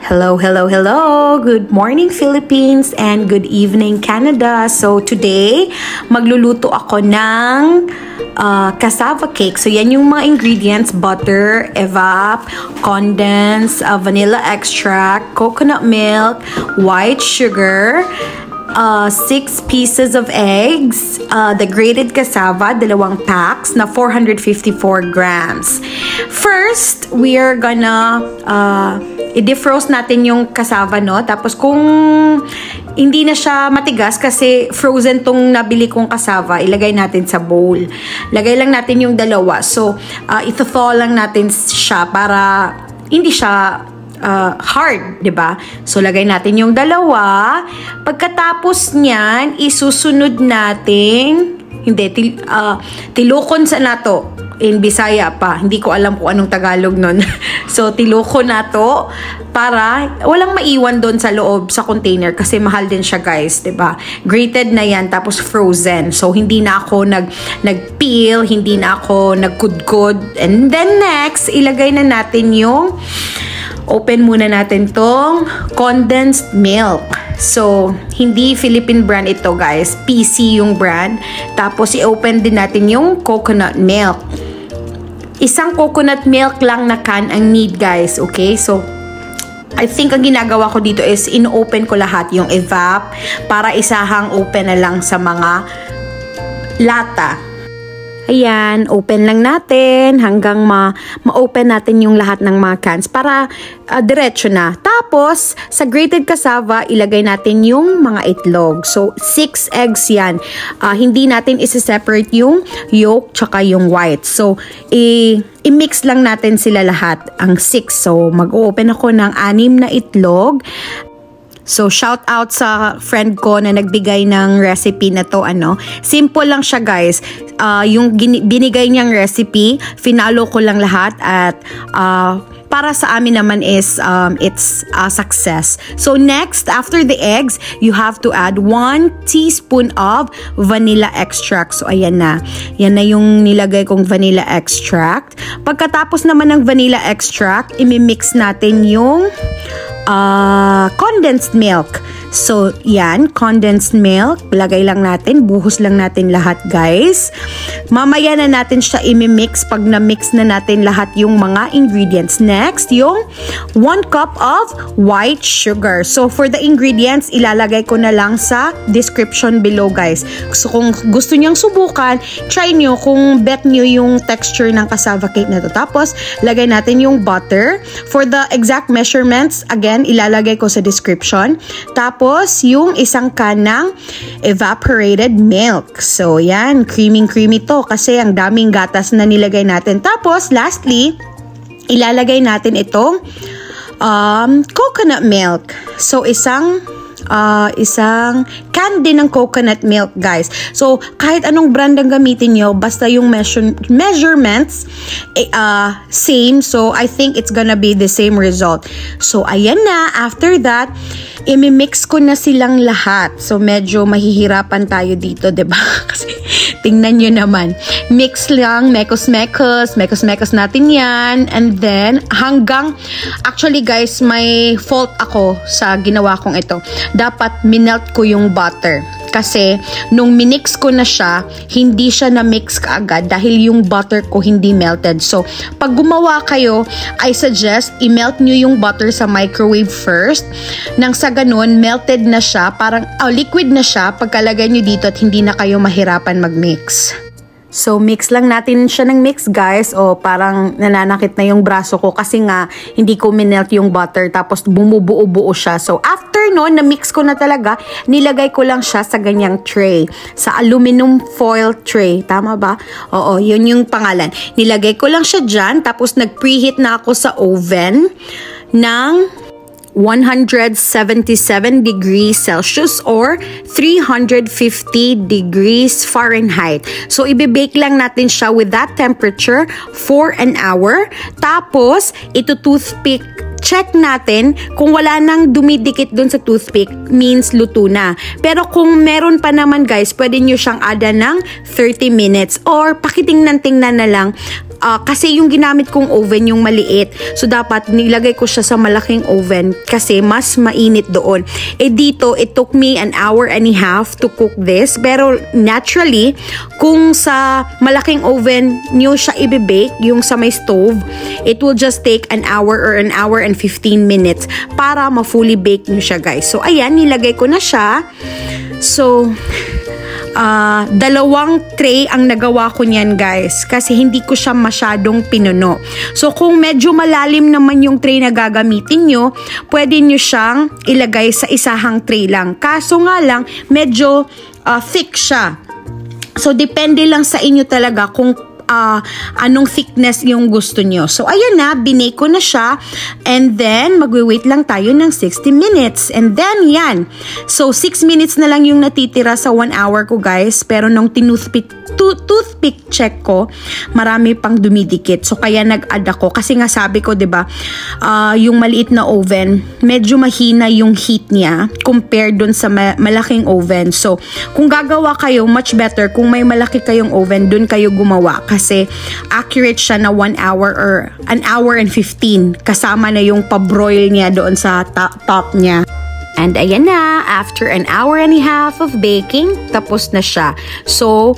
Hello, hello, hello! Good morning Philippines and good evening Canada. So today, magluluto ako ng cassava cake. So yan yung mga ingredients: butter, evap, condensed, vanilla extract, coconut milk, white sugar, 6 pieces of eggs, the grated cassava, 2 packs na 454 grams. First, we are gonna i-defrost natin yung cassava, no? Tapos kung hindi na siya matigas kasi frozen tong nabili kong cassava, ilagay natin sa bowl. Lagay lang natin yung dalawa. So, ito-thaw lang natin siya para hindi siya hard, 'di ba? So lagay natin yung dalawa. Pagkatapos niyan, isusunod natin tilukon sa nato. In Bisaya pa. Hindi ko alam kung anong Tagalog nun. So tilukon nato para walang maiwan doon sa loob sa container kasi mahal din siya, guys, 'di ba? Grated na 'yan tapos frozen. So hindi na ako nag-peel, hindi na ako nagkudkod. And then next, ilagay na natin yung open muna natin tong condensed milk. So, hindi Philippine brand ito, guys. PC yung brand. Tapos, i-open din natin yung coconut milk. Isang coconut milk lang na can ang need, guys. Okay? So, I think ang ginagawa ko dito is in-open ko lahat yung evap para isahang open na lang sa mga lata. Ayan, open lang natin hanggang ma-open natin yung lahat ng mga cans para diretso na. Tapos, sa grated cassava, ilagay natin yung mga itlog. So, 6 eggs yan. Hindi natin isi-separate yung yolk tsaka yung white. So, i-mix lang natin sila lahat, ang 6. So, mag-open ako ng 6 na itlog. So, shout out sa friend ko na nagbigay ng recipe na to, Simple lang siya, guys. Yung binigay niyang recipe, finalo ko lang lahat at para sa amin naman is it's a success. So, next, after the eggs, you have to add 1 teaspoon of vanilla extract. So, ayan na. Yan na yung nilagay kong vanilla extract. Pagkatapos naman ng vanilla extract, imimix natin yung condensed milk. So, yan, condensed milk. Lagay lang natin, buhos lang natin lahat, guys. Mamaya na natin siya imimix pag na-mix na natin lahat yung mga ingredients. Next, yung 1 cup of white sugar. So, for the ingredients, ilalagay ko na lang sa description below, guys. So, kung gusto nyong subukan, try nyo kung bet nyo yung texture ng cassava cake na to. Tapos, lagay natin yung butter. For the exact measurements, again, ilalagay ko sa description. Tapos, yung isang can ng evaporated milk. So, yan. Creamy to kasi ang daming gatas na nilagay natin. Tapos, lastly, ilalagay natin itong coconut milk. So, isang can din ng coconut milk, guys. So, kahit anong brand ang gamitin nyo, basta yung measurements same. So, I think it's gonna be the same result. So, ayan na. After that, imimix ko na silang lahat. So, medyo mahihirapan tayo dito, diba? Kasi, tingnan nyo naman. Mix lang, mekos-mekos natin yan. And then, actually, guys, may fault ako sa ginawa kong ito. Dapat minelt ko yung butter. Kasi, nung minix ko na siya, hindi siya na-mix kaagad dahil yung butter ko hindi melted. So, pag gumawa kayo, I suggest i-melt nyo yung butter sa microwave first. Nang sa ganun, melted na siya, parang liquid na siya pagkalagay nyo dito at hindi na kayo mahirapan mag-mix. So, mix lang natin siya ng mix, guys. O, parang nananakit na yung braso ko kasi nga, hindi ko minelt yung butter tapos bumubuo-buo siya. So, after nun, na-mix ko na talaga, nilagay ko lang siya sa ganyang tray. Sa aluminum foil tray. Tama ba? Oo, yun yung pangalan. Nilagay ko lang siya dyan, tapos nag-preheat na ako sa oven ng 177 degrees Celsius or 350 degrees Fahrenheit. So, ibibake lang natin siya with that temperature for an hour. Tapos, ito toothpick check natin kung wala nang dumidikit dun sa toothpick, means luto na. Pero kung meron pa naman, guys, pwede nyo siyang ada ng 30 minutes or pakitingnan-tingnan na lang kasi yung ginamit kong oven yung maliit. So dapat nilagay ko siya sa malaking oven kasi mas mainit doon. Dito, it took me an hour and a half to cook this. Pero naturally, kung sa malaking oven nyo siya i-bake, yung sa may stove, it will just take an hour or an hour and 15 minutes para ma-fully bake nyo siya, guys. So ayan, nilagay ko na siya. So dalawang tray ang nagawa ko niyan, guys, kasi hindi ko siya masyadong pinuno. So kung medyo malalim naman yung tray na gagamitin nyo, pwede nyo siyang ilagay sa isahang tray lang. Kaso nga lang, medyo thick siya. So depende lang sa inyo talaga kung anong thickness yung gusto nyo. So ayan na, binake ko na siya, and then magwi-wait lang tayo ng 60 minutes, and then yan. So 6 minutes na lang yung natitira sa 1 hour ko, guys, pero nung toothpick check ko, marami pang dumidikit. So kaya nag-add ako kasi nga sabi ko, 'di ba, yung maliit na oven, medyo mahina yung heat niya compared dun sa malaking oven. So kung gagawa kayo, much better kung may malaki kayong oven, dun kayo gumawa kasi accurate siya na 1 hour or an hour and 15 kasama na yung pabroil niya doon sa top niya. And ayan na, after an hour and a half of baking, tapos na siya. So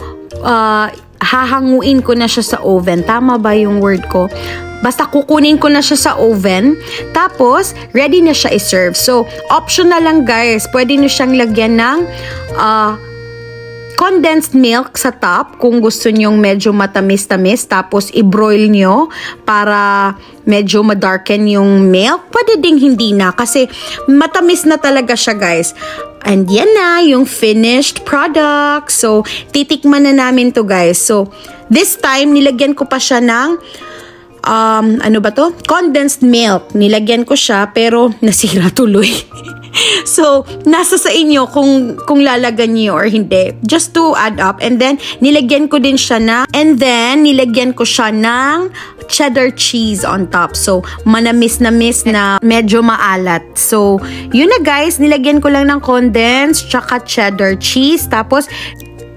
hahanguin ko na siya sa oven. Tama ba yung word ko? Basta kukunin ko na siya sa oven. Tapos, ready na siya i-serve. So, optional lang, guys. Pwede nyo siyang lagyan ng condensed milk sa top kung gusto nyong medyo matamis-tamis. Tapos, i-broil nyo para medyo madarken yung milk. Pwede ding hindi na kasi matamis na talaga siya, guys. And yan na yung finished product. So, titikman na namin to, guys. So, this time, nilagyan ko pa siya ng ano ba to? Condensed milk. Nilagyan ko siya pero nasira tuloy. So, nasa sa inyo kung lalagyan niyo or hindi. Just to add up. And then, nilagyan ko din siya nilagyan ko siya ng cheddar cheese on top. So, manamis-namis na medyo maalat. So, yun na, guys. Nilagyan ko lang ng condensed tsaka cheddar cheese. Tapos,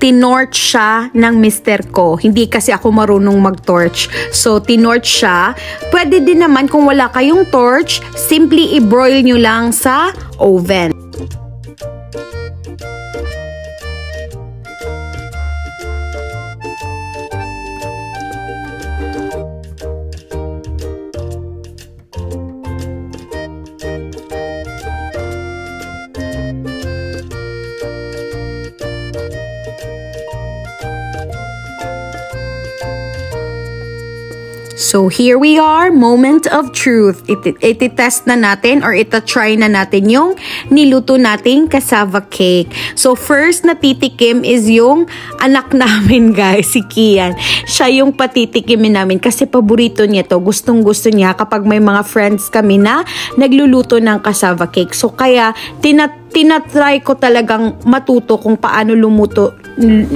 tinorch siya ng mister ko. Hindi kasi ako marunong mag-torch. So, tinorch siya. Pwede din naman kung wala kayong torch, simply i-broil nyo lang sa oven. So, here we are, moment of truth. Iti-test na natin or ita-try na natin yung niluto nating cassava cake. So, first na titikim is yung anak namin, guys, si Kian. Siya yung patitikimin namin kasi paborito niya to. Gustong-gusto niya kapag may mga friends kami na nagluluto ng cassava cake. So, kaya tinatry ko talagang matuto kung paano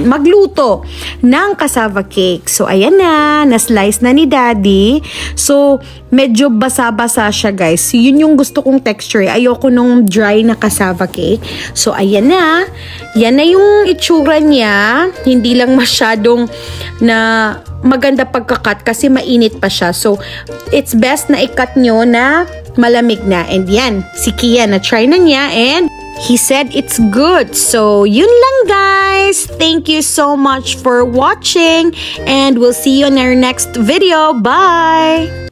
magluto ng cassava cake. So, ayan na-slice na ni Daddy. So, medyo basa-basa siya, guys. Yun yung gusto kong texture. Ayoko nung dry na cassava cake. So, ayan na. Yan na yung itsura niya. Hindi lang masyadong na maganda pagkakat kasi mainit pa siya. So, it's best na i-cut nyo na malamig na. And yan, si Kia na-try na niya and he said it's good. So, yun lang, guys. Thank you so much for watching and we'll see you in our next video. Bye!